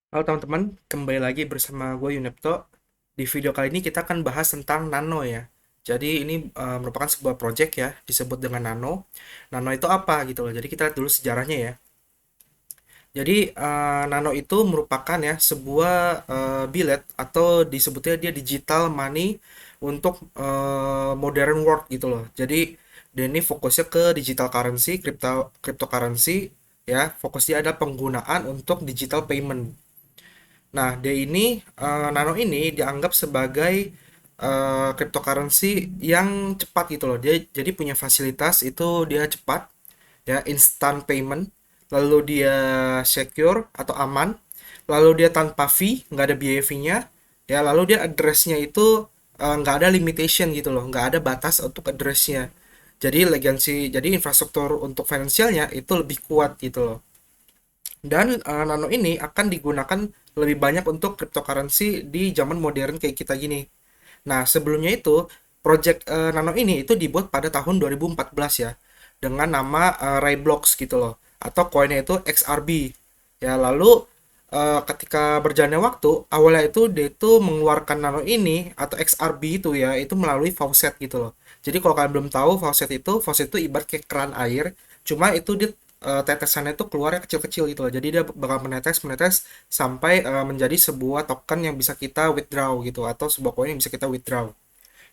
Halo teman-teman, kembali lagi bersama gue Yunepto. Di video kali ini kita akan bahas tentang nano ya. Jadi ini merupakan sebuah project ya, disebut dengan nano. Nano itu apa gitu loh. Jadi kita lihat dulu sejarahnya ya. Jadi nano itu merupakan ya sebuah bilet atau disebutnya dia digital money untuk modern world gitu loh. Jadi dia ini fokusnya ke digital currency, cryptocurrency ya. Fokusnya ada penggunaan untuk digital payment. Nah, dia ini Nano ini dianggap sebagai cryptocurrency yang cepat gitu loh. Dia jadi punya fasilitas itu dia cepat ya, instant payment, lalu dia secure atau aman, lalu dia tanpa fee, nggak ada biaya fee-nya, ya, lalu dia address-nya itu nggak ada limitation gitu loh, nggak ada batas untuk address-nya. Jadi infrastruktur untuk finansialnya itu lebih kuat gitu loh. Dan Nano ini akan digunakan lebih banyak untuk cryptocurrency di zaman modern kayak kita gini. Nah, sebelumnya itu project Nano ini itu dibuat pada tahun 2014 ya, dengan nama Ryblocks gitu loh, atau koinnya itu XRB. Ya, lalu ketika berjalannya waktu, awalnya itu dia itu mengeluarkan Nano ini atau XRB itu ya, itu melalui faucet gitu loh. Jadi kalau kalian belum tahu faucet itu ibarat kayak keran air, cuma itu dia tetesannya itu keluarnya kecil-kecil gitu loh. Jadi dia bakal menetes menetes sampai menjadi sebuah token yang bisa kita withdraw gitu, atau sebuah koin yang bisa kita withdraw.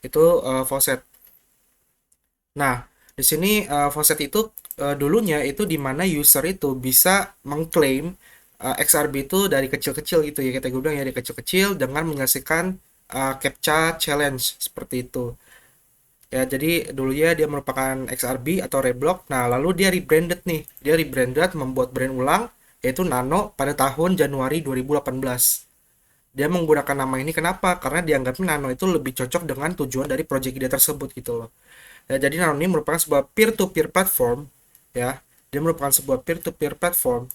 Itu faucet. Nah, di sini faucet itu dulunya itu di mana user itu bisa mengklaim XRB itu dari kecil-kecil gitu ya, kita bilang ya, dari kecil-kecil dengan menyelesaikan CAPTCHA challenge seperti itu. Ya, jadi dulunya dia merupakan XRB atau Reblock. Nah, lalu dia rebranded nih. Dia rebranded membuat brand ulang yaitu Nano pada tahun Januari 2018. Dia menggunakan nama ini kenapa? Karena dianggapnya Nano itu lebih cocok dengan tujuan dari project dia tersebut gitu loh. Ya, jadi Nano ini merupakan sebuah peer-to-peer platform ya. Dia merupakan sebuah peer-to-peer platform,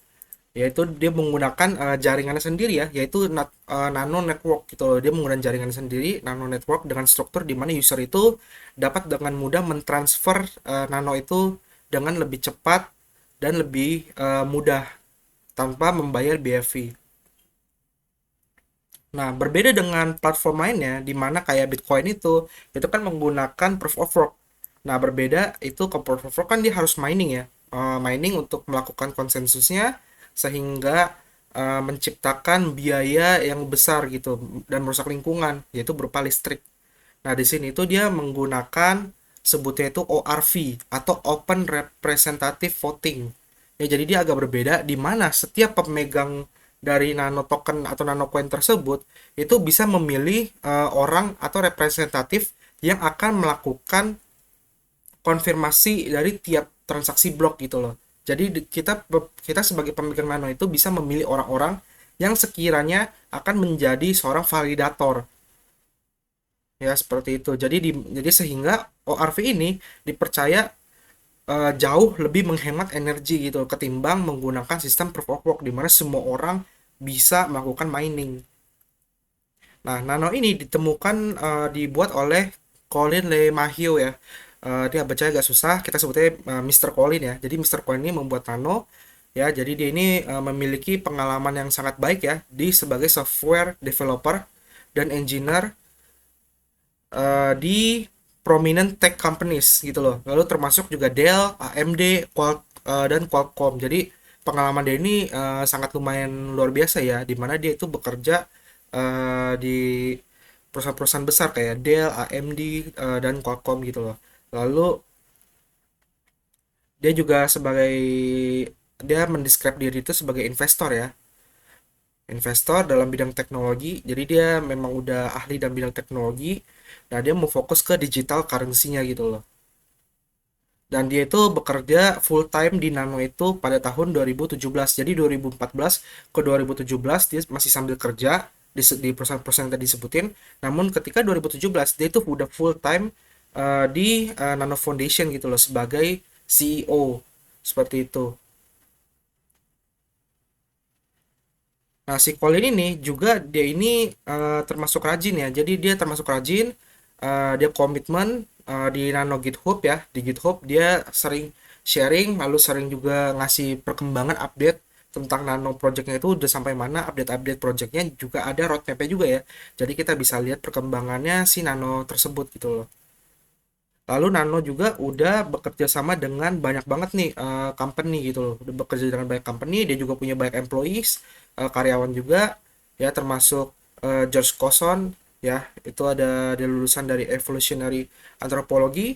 yaitu dia menggunakan jaringannya sendiri ya, yaitu nano network gitu loh. Dia menggunakan jaringan sendiri, nano network, dengan struktur di mana user itu dapat dengan mudah mentransfer nano itu dengan lebih cepat dan lebih mudah tanpa membayar biaya fee. Nah, berbeda dengan platform lainnya di mana kayak Bitcoin itu kan menggunakan proof of work. Nah, berbeda itu ke proof of work kan dia harus mining ya. Mining untuk melakukan konsensusnya sehingga menciptakan biaya yang besar gitu dan merusak lingkungan, yaitu berupa listrik. Nah, di sini itu dia menggunakan sebutnya itu ORV atau Open Representative Voting. Ya, jadi dia agak berbeda di mana setiap pemegang dari nano token atau nano coin tersebut itu bisa memilih orang atau representatif yang akan melakukan konfirmasi dari tiap transaksi blok gitu loh. Jadi kita kita sebagai pemegang nano itu bisa memilih orang-orang yang sekiranya akan menjadi seorang validator. Ya, seperti itu. Jadi sehingga ORV ini dipercaya jauh lebih menghemat energi gitu ketimbang menggunakan sistem proof of work di mana semua orang bisa melakukan mining. Nah, nano ini ditemukan dibuat oleh Colin LeMahieu ya. Dia baca agak susah, kita sebutnya Mr. Colin ya. Jadi Mr. Colin ini membuat nano ya. Jadi dia ini memiliki pengalaman yang sangat baik ya di sebagai software developer dan engineer di prominent tech companies gitu loh. Lalu termasuk juga Dell, AMD, dan Qualcomm. Jadi pengalaman dia ini sangat lumayan luar biasa ya, di mana dia itu bekerja di perusahaan-perusahaan besar kayak Dell, AMD, dan Qualcomm gitu loh. Lalu dia juga sebagai dia mendescribe diri itu sebagai investor ya, investor dalam bidang teknologi. Jadi dia memang udah ahli dalam bidang teknologi. Nah, dia mau fokus ke digital currency-nya gitu loh. Dan dia itu bekerja full time di Nano itu pada tahun 2017. Jadi 2014 ke 2017 dia masih sambil kerja di perusahaan-perusahaan yang tadi disebutin. Namun ketika 2017 dia itu udah full time di Nano Foundation gitu loh sebagai CEO. Seperti itu. Nah, si Colin ini juga dia ini termasuk rajin ya. Jadi dia termasuk rajin, dia komitmen di Nano GitHub ya. Di GitHub dia sering sharing, lalu sering juga ngasih perkembangan update tentang nano projectnya itu udah sampai mana, update-update projectnya juga ada roadmapnya juga ya. Jadi kita bisa lihat perkembangannya si nano tersebut gitu loh. Lalu Nano juga udah bekerja sama dengan banyak banget nih company gitu loh. Udah bekerja dengan banyak company, dia juga punya banyak employees, karyawan juga ya, termasuk George Coson ya, itu ada dia lulusan dari Evolutionary Anthropology,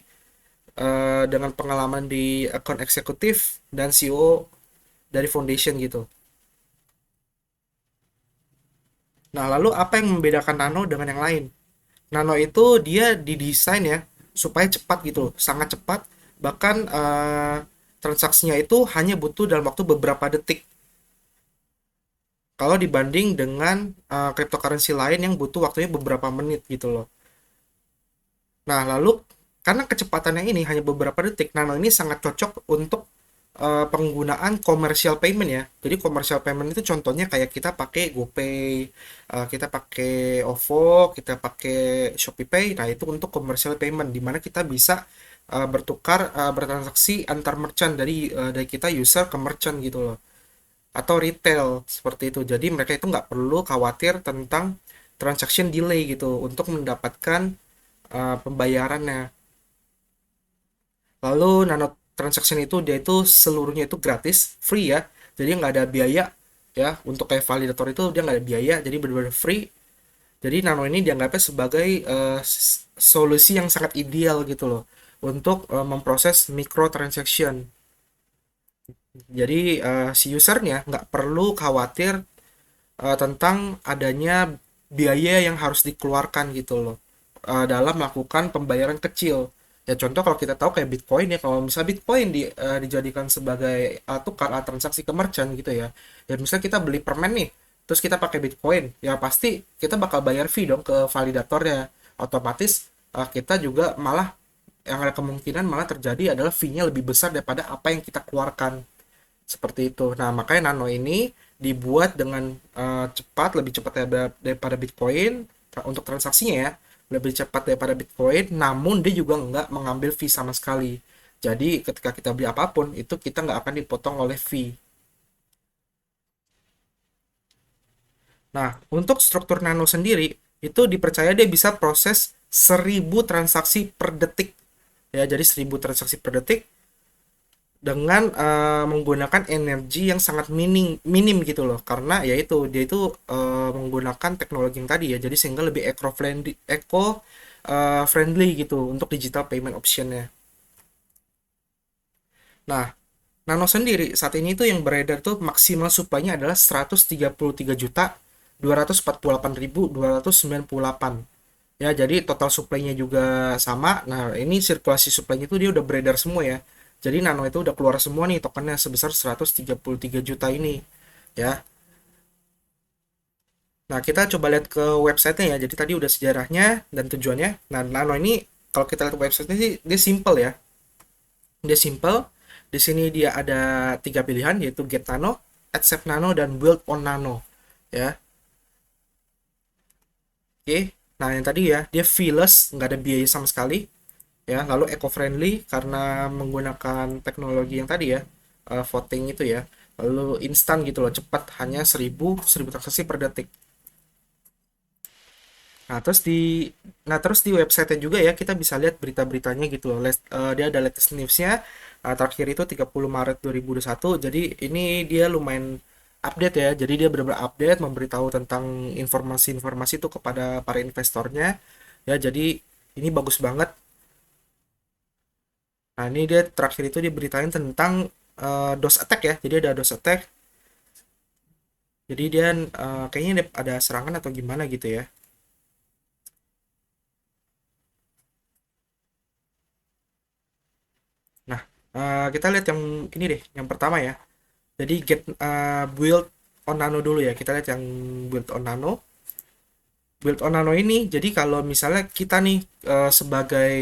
dengan pengalaman di account eksekutif dan CEO dari foundation gitu. Nah, lalu apa yang membedakan Nano dengan yang lain? Nano itu dia didesain ya supaya cepat gitu, sangat cepat. Bahkan transaksinya itu hanya butuh dalam waktu beberapa detik. Kalau dibanding dengan cryptocurrency lain yang butuh waktunya beberapa menit gitu loh. Nah, lalu karena kecepatannya ini hanya beberapa detik, Nano ini sangat cocok untuk penggunaan commercial payment ya. Jadi commercial payment itu contohnya kayak kita pakai GoPay, kita pakai OVO, kita pakai ShopeePay. Nah, itu untuk commercial payment di mana kita bisa bertukar, bertransaksi antar merchant dari kita user ke merchant gitu loh. Atau retail seperti itu. Jadi mereka itu nggak perlu khawatir tentang transaction delay gitu untuk mendapatkan pembayarannya. Lalu nano transaction itu dia itu seluruhnya itu gratis, free ya. Jadi nggak ada biaya ya. Untuk kayak validator itu dia nggak ada biaya, jadi benar-benar free. Jadi nano ini dianggapnya sebagai solusi yang sangat ideal gitu loh untuk memproses microtransaction. Jadi si usernya nggak perlu khawatir tentang adanya biaya yang harus dikeluarkan gitu loh dalam melakukan pembayaran kecil. Ya contoh kalau kita tahu kayak Bitcoin ya, kalau misalnya Bitcoin dijadikan sebagai tukar alat transaksi ke merchant gitu ya. Ya misalnya kita beli permen nih, terus kita pakai Bitcoin, ya pasti kita bakal bayar fee dong ke validatornya. Otomatis kita juga malah yang ada kemungkinan malah terjadi adalah fee-nya lebih besar daripada apa yang kita keluarkan. Seperti itu. Nah, makanya Nano ini dibuat dengan cepat, lebih cepat daripada Bitcoin untuk transaksinya ya, lebih cepat daripada Bitcoin, namun dia juga nggak mengambil fee sama sekali. Jadi ketika kita beli apapun itu kita nggak akan dipotong oleh fee. Nah, untuk struktur Nano sendiri itu dipercaya dia bisa proses 1.000 transaksi per detik. Ya, jadi 1.000 transaksi per detik dengan menggunakan energi yang sangat minim minim gitu loh, karena yaitu dia itu menggunakan teknologi yang tadi ya, jadi sehingga lebih eco friendly gitu untuk digital payment optionnya. Nah, Nano sendiri saat ini tuh yang beredar tuh maksimal supply-nya adalah 133.248.298 ya, jadi total supply-nya juga sama. Nah, ini sirkulasi supply-nya itu dia udah beredar semua ya. Jadi Nano itu udah keluar semua nih tokennya sebesar 133 juta ini ya. Nah, kita coba lihat ke websitenya ya. Jadi tadi udah sejarahnya dan tujuannya. Nah, Nano ini kalau kita lihat websitenya sih dia simple ya. Dia simple. Di sini dia ada tiga pilihan yaitu Get Nano, Accept Nano, dan Build on Nano ya. Oke. Nah, yang tadi ya, dia feeless, nggak ada biaya sama sekali ya, lalu eco-friendly karena menggunakan teknologi yang tadi ya, voting itu ya, lalu instan gitu loh, cepat, hanya 1000 transaksi per detik. Nah, terus di website juga ya kita bisa lihat berita-beritanya gitu loh. Dia ada latest newsnya, terakhir itu 30 Maret 2021. Jadi ini dia lumayan update ya. Jadi dia benar-benar update, memberitahu tentang informasi-informasi itu kepada para investornya. Ya, jadi ini bagus banget. Nah, ini dia terakhir itu diberitain tentang DOS attack ya. Jadi ada DOS attack. Jadi dia kayaknya ada serangan atau gimana gitu ya. Nah, kita lihat yang ini deh, yang pertama ya. Jadi build on Nano dulu ya. Kita lihat yang build on Nano. Build on Nano ini, jadi kalau misalnya kita nih sebagai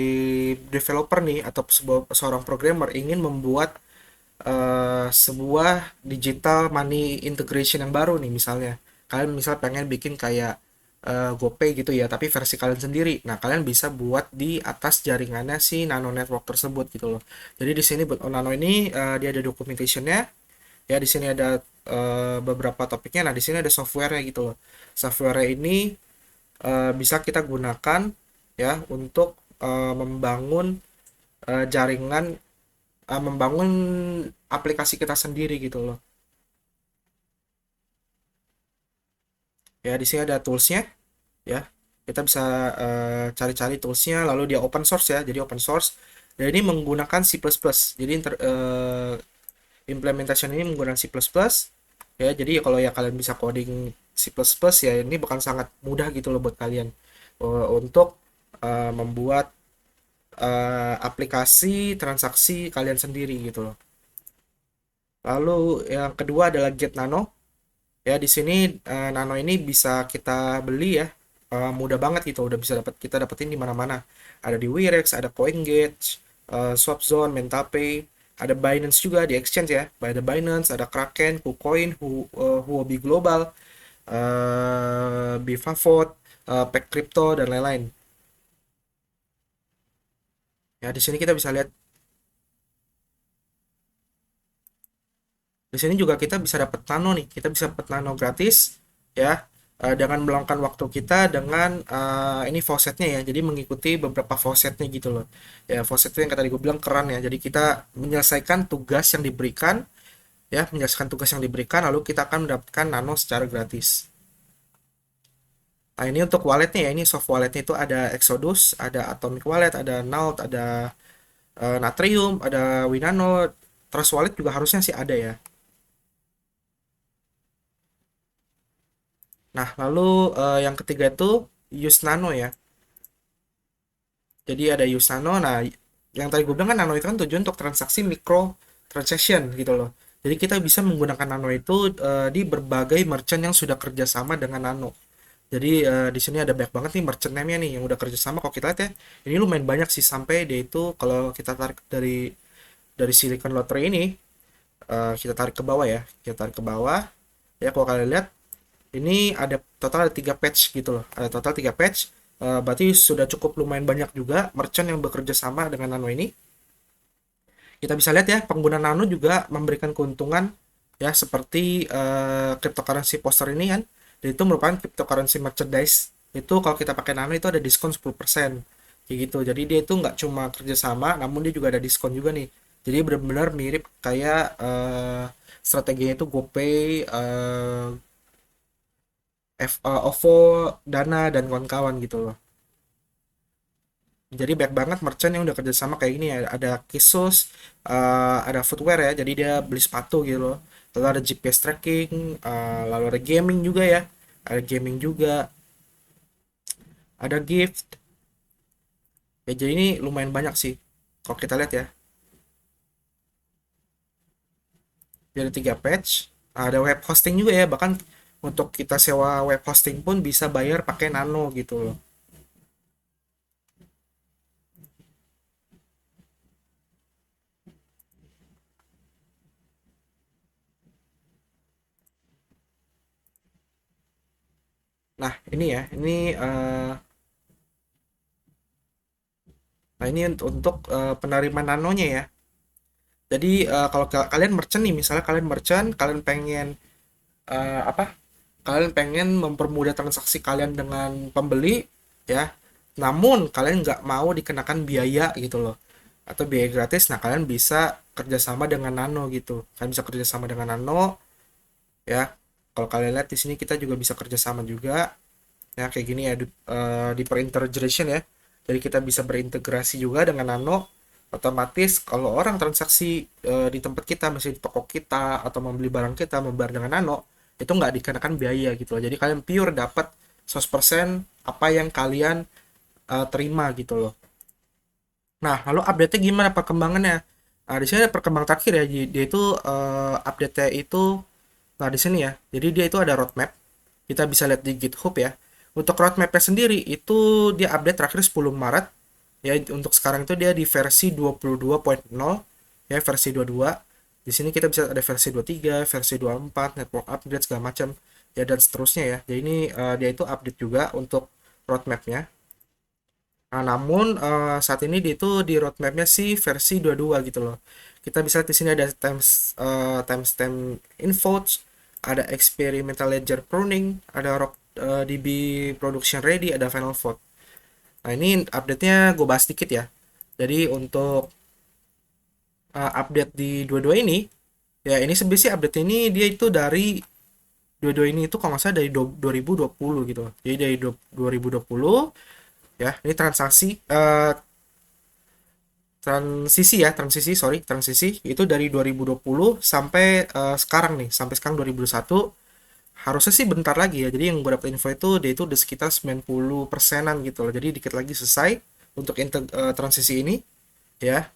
developer nih atau seorang programmer ingin membuat sebuah digital money integration yang baru nih, misalnya kalian misal pengen bikin kayak GoPay gitu ya, tapi versi kalian sendiri. Nah, kalian bisa buat di atas jaringannya si Nano Network tersebut gitu loh. Jadi di sini buat Nano ini dia ada documentationnya ya. Di sini ada beberapa topiknya. Nah, di sini ada software-nya gitu loh. Software ini bisa kita gunakan ya untuk membangun jaringan, membangun aplikasi kita sendiri gitu loh. Ya, di sini ada toolsnya ya. Kita bisa cari-cari toolsnya, lalu dia open source ya. Jadi open source. Dan ini menggunakan C++. Jadi implementation ini menggunakan C++. Ya, jadi kalau ya kalian bisa coding C++ ya ini bakal sangat mudah gitu loh buat kalian untuk membuat aplikasi transaksi kalian sendiri gitu loh. Lalu yang kedua adalah Get Nano. Ya, di sini Nano ini bisa kita beli ya. Mudah banget gitu, udah bisa kita dapetin di mana-mana. Ada di Wirex, ada CoinGate, Swapzone, Mentapay, ada Binance juga di exchange ya. Ada Binance, ada Kraken, KuCoin, Huobi Global, Bivavot, Pack Crypto dan lain-lain. Ya, di sini kita bisa lihat. Di sini juga kita bisa dapat nano nih. Kita bisa dapat nano gratis ya. Dengan meluangkan waktu kita dengan ini faucetnya ya. Jadi mengikuti beberapa faucetnya gitu loh. Ya, faucet itu yang tadi gue bilang keran ya. Jadi kita menyelesaikan tugas yang diberikan ya, menyelesaikan tugas yang diberikan lalu kita akan mendapatkan nano secara gratis. Nah, ini untuk walletnya ya. Ini soft walletnya itu ada Exodus, ada Atomic Wallet, ada Nalt, ada Natrium, ada Winano. Trust Wallet juga harusnya sih ada ya. Nah, lalu yang ketiga itu use nano ya. Jadi ada use nano. Nah, yang tadi gue bilang kan nano itu kan tujuan untuk transaksi micro transaction gitu loh. Jadi kita bisa menggunakan nano itu di berbagai merchant yang sudah kerjasama dengan nano. Jadi di sini ada banyak banget nih merchant name-nya nih yang udah kerjasama. Kalau kita lihat ya, ini lumayan banyak sih sampai dia itu kalau kita tarik dari Silicon Lottery ini, kita tarik ke bawah ya, kita tarik ke bawah. Ya, kalau kalian lihat ini ada total ada 3 patch gitu loh, ada total 3 patch. Berarti sudah cukup lumayan banyak juga merchant yang bekerja sama dengan Nano ini. Kita bisa lihat ya, pengguna Nano juga memberikan keuntungan ya seperti cryptocurrency poster ini kan. Dan itu merupakan cryptocurrency merchandise. Itu kalau kita pakai Nano itu ada diskon 10% kayak gitu. Jadi dia itu nggak cuma kerjasama, namun dia juga ada diskon juga nih. Jadi benar-benar mirip kayak strateginya itu GoPay, OVO, Dana, dan kawan-kawan gitu loh. Jadi banyak banget merchant yang udah kerjasama kayak gini ya. Ada Kisos, ada footwear ya. Jadi dia beli sepatu gitu loh. Lalu ada GPS tracking, lalu ada gaming juga ya. Ada gaming juga, ada gift. Ya, jadi ini lumayan banyak sih. Kalau kita lihat ya, jadi 3 patch. Ada web hosting juga ya. Bahkan untuk kita sewa web hosting pun bisa bayar pakai Nano gitu loh. Nah, ini ya, ini untuk penerimaan nanonya ya. Jadi kalau kalian merchant nih, misalnya kalian merchant, kalian pengen apa? Kalian pengen mempermudah transaksi kalian dengan pembeli ya. Namun kalian nggak mau dikenakan biaya gitu loh, atau biaya gratis. Nah, kalian bisa kerjasama dengan Nano gitu. Kalian bisa kerjasama dengan Nano ya. Kalau kalian lihat di sini kita juga bisa kerjasama juga ya kayak gini ya, di perintegration ya. Jadi kita bisa berintegrasi juga dengan Nano. Otomatis kalau orang transaksi di tempat kita, misalnya di toko kita atau membeli barang kita membayar dengan Nano, itu nggak dikenakan biaya gitu loh. Jadi kalian pure dapat 100% apa yang kalian terima gitu loh. Nah, lalu update-nya gimana perkembangannya? Nah, di sini ada perkembangan terakhir ya. Dia itu update-nya itu, nah di sini ya. Jadi dia itu ada roadmap. Kita bisa lihat di GitHub ya. Untuk roadmap-nya sendiri itu dia update terakhir 10 Maret. Ya, untuk sekarang itu dia di versi 22.0 ya, versi 22. Di sini kita bisa ada versi 23, versi 24, network update segala macam ya dan seterusnya ya. Jadi ini dia itu update juga untuk roadmap-nya. Nah, namun saat ini dia itu di roadmap-nya sih versi 22 gitu loh. Kita bisa lihat di sini ada timestamp info, ada experimental ledger pruning, ada DB production ready, ada final vote. Nah, ini update-nya gue bahas dikit ya. Jadi untuk update di dua-dua ini, ya ini sebenarnya sih update ini dia itu dari dua-dua ini itu kalau nggak salah dari 2020 gitu. Jadi dari 2020 ya, ini transisi itu dari 2020 sampai sekarang nih, sampai sekarang 2021. Harusnya sih bentar lagi ya. Jadi yang gue dapet info itu dia itu udah sekitar 90%-an gitu loh. Jadi dikit lagi selesai untuk transisi ini ya.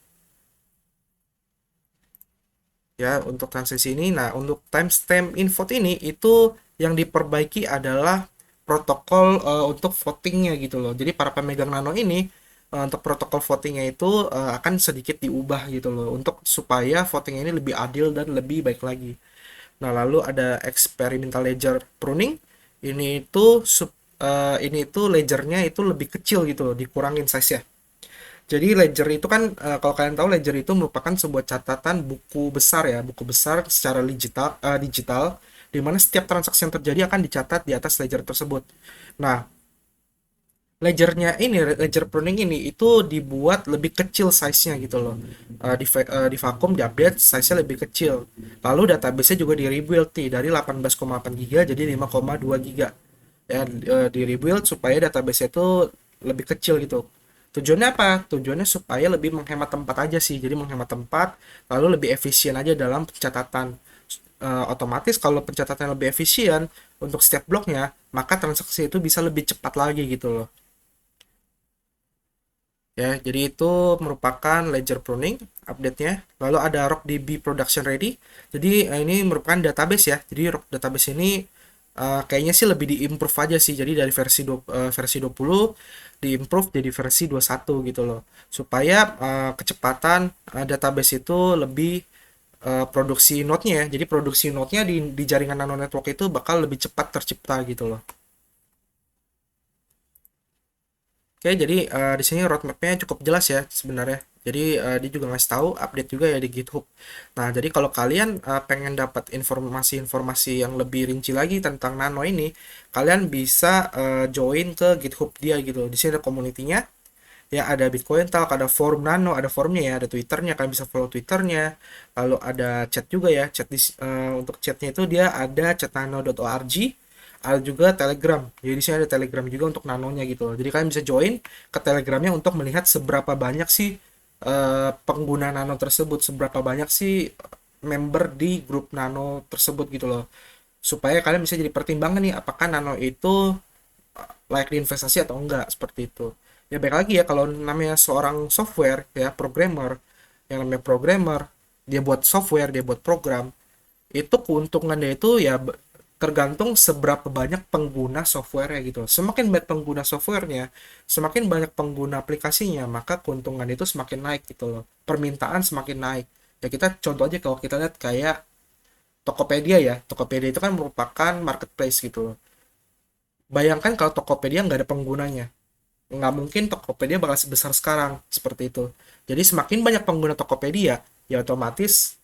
Ya, untuk transisi ini. Nah, untuk timestamp info ini itu yang diperbaiki adalah protokol untuk votingnya gitu loh. Jadi para pemegang nano ini untuk protokol votingnya itu akan sedikit diubah gitu loh untuk supaya votingnya ini lebih adil dan lebih baik lagi. Nah, lalu ada experimental ledger pruning. Ini itu ledgernya itu lebih kecil gitu loh, dikurangin size-nya. Jadi ledger itu kan kalau kalian tahu ledger itu merupakan sebuah catatan buku besar ya, buku besar secara digital di mana setiap transaksi yang terjadi akan dicatat di atas ledger tersebut. Nah, ledger pruning ini itu dibuat lebih kecil size-nya gitu loh. Di vakum, di update size-nya lebih kecil. Lalu database-nya juga di rebuild nih dari 18,8 GB jadi 5,2 GB. Ya, di rebuild supaya database itu lebih kecil gitu. Tujuannya apa? Tujuannya supaya lebih menghemat tempat aja sih. Jadi menghemat tempat, lalu lebih efisien aja dalam pencatatan. Otomatis kalau pencatatan lebih efisien untuk setiap bloknya, maka transaksi itu bisa lebih cepat lagi gitu loh. Ya, jadi itu merupakan ledger pruning update-nya. Lalu ada RockDB production ready. Jadi ini merupakan database ya. Jadi Rock database ini kayaknya sih lebih diimprove aja sih. Jadi dari versi 20 diimprove jadi versi 21 gitu loh. Supaya kecepatan database itu lebih produksi node-nya ya. Jadi produksi node-nya di jaringan nano network itu bakal lebih cepat tercipta gitu loh. Oke, jadi di sini roadmap-nya cukup jelas ya sebenarnya. Jadi dia juga ngasih tahu update juga ya di GitHub. Nah, jadi kalau kalian pengen dapat informasi-informasi yang lebih rinci lagi tentang Nano ini, kalian bisa join ke GitHub dia gitu. Di sini ada community-nya, ya ada Bitcoin Talk, ada forum Nano, ada forumnya ya, ada Twitternya, kalian bisa follow Twitternya. Lalu ada chat juga ya, untuk chatnya itu dia ada chatnano.org, ada juga Telegram. Jadi di sini ada Telegram juga untuk nanonya gitu loh. Jadi kalian bisa join ke Telegramnya untuk melihat seberapa banyak sih pengguna nano tersebut, seberapa banyak sih member di grup nano tersebut gitu loh. Supaya kalian bisa jadi pertimbangan nih apakah nano itu layak diinvestasi atau enggak seperti itu. Ya baik lagi ya kalau namanya seorang software ya programmer, yang namanya programmer dia buat software, dia buat program, itu keuntungannya itu ya tergantung seberapa banyak pengguna softwarenya gitu. Semakin banyak pengguna softwarenya, semakin banyak pengguna aplikasinya, maka keuntungan itu semakin naik gitu loh. Permintaan semakin naik. Ya kita contoh aja kalau kita lihat kayak Tokopedia ya. Tokopedia itu kan merupakan marketplace gitu loh. Bayangkan kalau Tokopedia nggak ada penggunanya. Nggak mungkin Tokopedia bakal sebesar sekarang seperti itu. Jadi semakin banyak pengguna Tokopedia, ya otomatis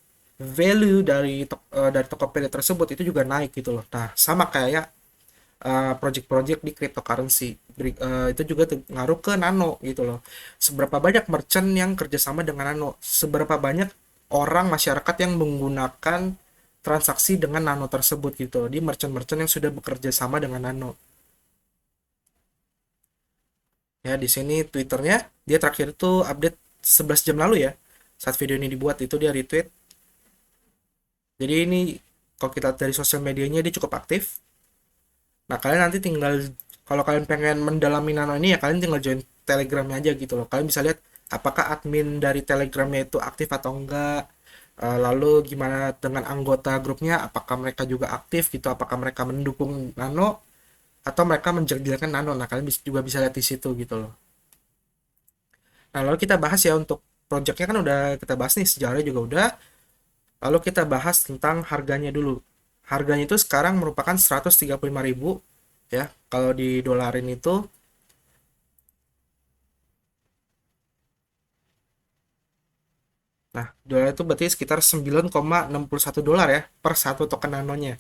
value dari Tokopedia tersebut itu juga naik gitu loh. Nah, sama kayak project-project di cryptocurrency. Itu juga ngaruh ke Nano gitu loh. Seberapa banyak merchant yang kerjasama dengan Nano, seberapa banyak orang masyarakat yang menggunakan transaksi dengan Nano tersebut gitu loh. Di merchant-merchant yang sudah bekerja sama dengan Nano. Ya, di sini Twitternya dia terakhir tuh update 11 jam lalu ya. Saat video ini dibuat itu dia retweet. Jadi ini kalau kita lihat dari sosial medianya dia cukup aktif. Nah, kalian nanti tinggal kalau kalian pengen mendalami Nano ini ya kalian tinggal join Telegramnya aja gitu loh. Kalian bisa lihat apakah admin dari Telegramnya itu aktif atau enggak. Lalu gimana dengan anggota grupnya, apakah mereka juga aktif gitu, apakah mereka mendukung Nano atau mereka menjelek-jelekan Nano. Nah, kalian juga bisa lihat di situ gitu loh. Nah, lalu kita bahas ya untuk projectnya kan udah kita bahas nih, sejarahnya juga udah. Lalu kita bahas tentang harganya dulu. Harganya itu sekarang merupakan 135.000 ya. Kalau di dolarin itu, nah dolar itu berarti sekitar 9,61 dolar ya per satu token nanonya.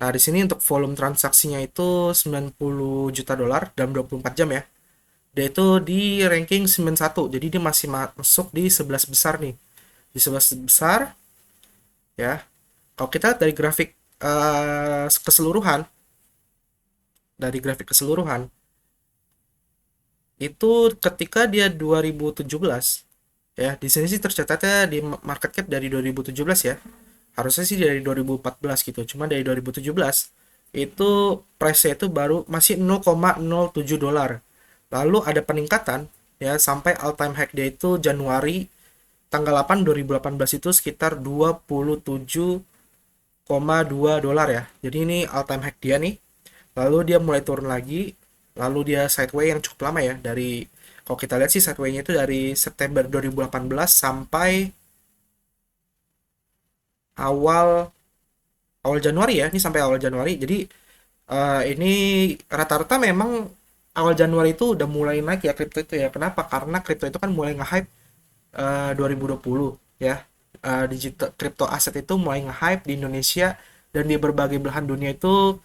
Nah, di sini untuk volume transaksinya itu 90 juta dolar dalam 24 jam ya. Dia itu di ranking 91, jadi dia masih masuk di 11 besar nih. Di 11 besar ya. Kalau kita lihat keseluruhan, dari grafik keseluruhan, itu ketika dia 2017 ya, di sini sih tercatatnya di market cap dari 2017 ya. Harusnya sih dari 2014 gitu. Cuma dari 2017 itu price-nya itu baru masih 0,07 dolar. Lalu ada peningkatan ya sampai all time high dia itu Januari tanggal 8 2018 itu sekitar 27,2 dolar ya. Jadi ini all time high dia nih. Lalu dia mulai turun lagi, lalu dia sideway yang cukup lama ya, dari kalau kita lihat sih sideway-nya itu dari September 2018 sampai awal awal Januari ya, ini sampai awal Januari. Jadi ini rata-rata memang awal Januari itu udah mulai naik ya kripto itu ya. Kenapa? Karena kripto itu kan mulai nge-hype 2020 ya. Digital kripto aset itu mulai nge-hype di Indonesia dan di berbagai belahan dunia itu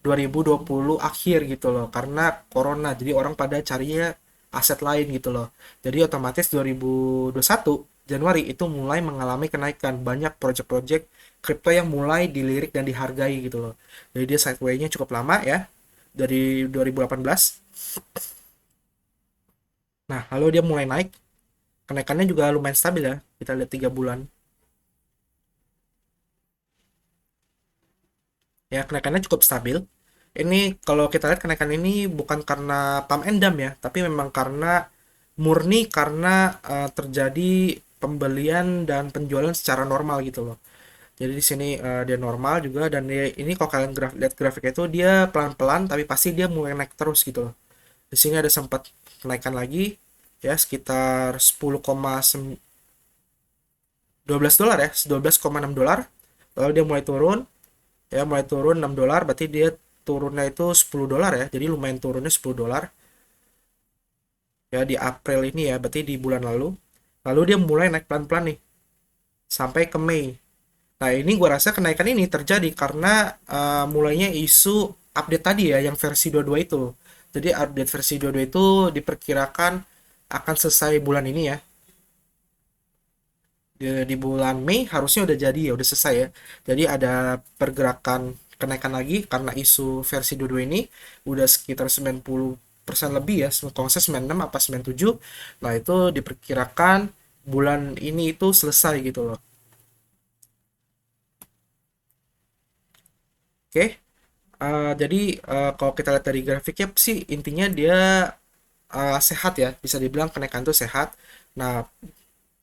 2020 akhir gitu loh, karena corona. Jadi orang pada carinya aset lain gitu loh. Jadi otomatis 2021 Januari itu mulai mengalami kenaikan, banyak project-project kripto yang mulai dilirik dan dihargai gitu loh. Jadi dia sideway-nya cukup lama ya, dari 2018. Nah, lalu dia mulai naik. Kenaikannya juga lumayan stabil ya. Kita lihat 3 bulan. Ya, kenaikannya cukup stabil. Ini kalau kita lihat kenaikan ini bukan karena pump and dump ya, tapi memang karena murni karena terjadi pembelian dan penjualan secara normal gitu loh. Jadi di sini dia normal juga, dan dia, ini kalau kalian lihat grafiknya itu dia pelan-pelan tapi pasti dia mulai naik terus gitu loh. Di sini ada sempat kenaikan lagi ya sekitar 12 dolar ya, 12,6 dolar. Lalu dia mulai turun ya, mulai turun 6 dolar, berarti dia turunnya itu 10 dolar ya. Jadi lumayan turunnya 10 dolar ya di April ini ya, berarti di bulan lalu. Lalu dia mulai naik pelan-pelan nih sampai ke Mei. Nah, ini gua rasa kenaikan ini terjadi karena mulainya isu update tadi ya, yang versi 22 itu. Jadi update versi 22 itu diperkirakan akan selesai bulan ini ya. Di bulan Mei harusnya udah jadi ya, udah selesai ya. Jadi ada pergerakan kenaikan lagi karena isu versi 22 ini udah sekitar 90% lebih ya. Kalau nggak salah 96 apa 97. Nah, itu diperkirakan bulan ini itu selesai gitu loh. Oke. Jadi kalau kita lihat dari grafiknya sih intinya dia sehat ya, bisa dibilang kenaikan itu sehat. Nah,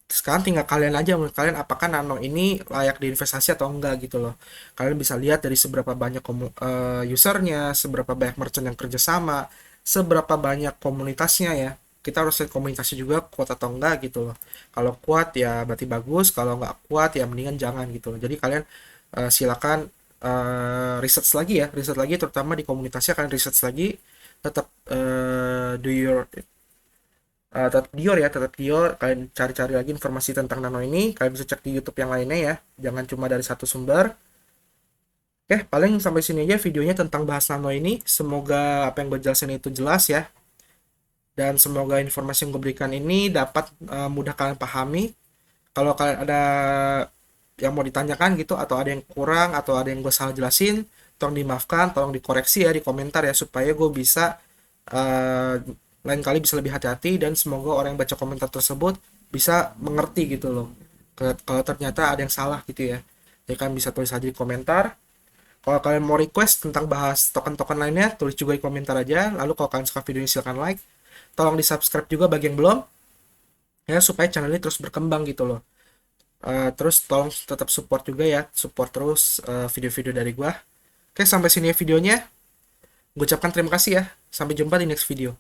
sekarang tinggal kalian aja, menurut kalian apakah Nano ini layak diinvestasi atau enggak gitu loh. Kalian bisa lihat dari seberapa banyak usernya, seberapa banyak merchant yang kerjasama, seberapa banyak komunitasnya ya. Kita harus lihat komunitasnya juga kuat atau enggak gitu loh. Kalau kuat ya berarti bagus, kalau nggak kuat ya mendingan jangan gitu loh. Jadi kalian silakan research lagi ya, research lagi terutama di komunitasnya. Kalian research lagi, tetap do your tetap Dior ya, tetap Dior. Kalian cari-cari lagi informasi tentang Nano ini. Kalian bisa cek di YouTube yang lainnya ya, jangan cuma dari satu sumber. Oke, paling sampai sini aja videonya tentang bahas Nano ini. Semoga apa yang gue jelasin itu jelas ya, dan semoga informasi yang gue berikan ini dapat mudah kalian pahami. Kalau kalian ada yang mau ditanyakan gitu, atau ada yang kurang, atau ada yang gue salah jelasin, tolong dimaafkan, tolong dikoreksi ya di komentar ya, supaya gue bisa uh, lain kali bisa lebih hati-hati, dan semoga orang yang baca komentar tersebut bisa mengerti gitu loh. Kalau ternyata ada yang salah gitu ya, ya kan bisa tulis aja di komentar. Kalau kalian mau request tentang bahas token-token lainnya, tulis juga di komentar aja. Lalu kalau kalian suka video ini silahkan like. Tolong di subscribe juga bagi yang belum ya, supaya channel ini terus berkembang gitu loh. Terus tolong tetap support juga ya, support terus video-video dari gua. Oke, sampai sini ya videonya. Gue ucapkan terima kasih ya. Sampai jumpa di next video.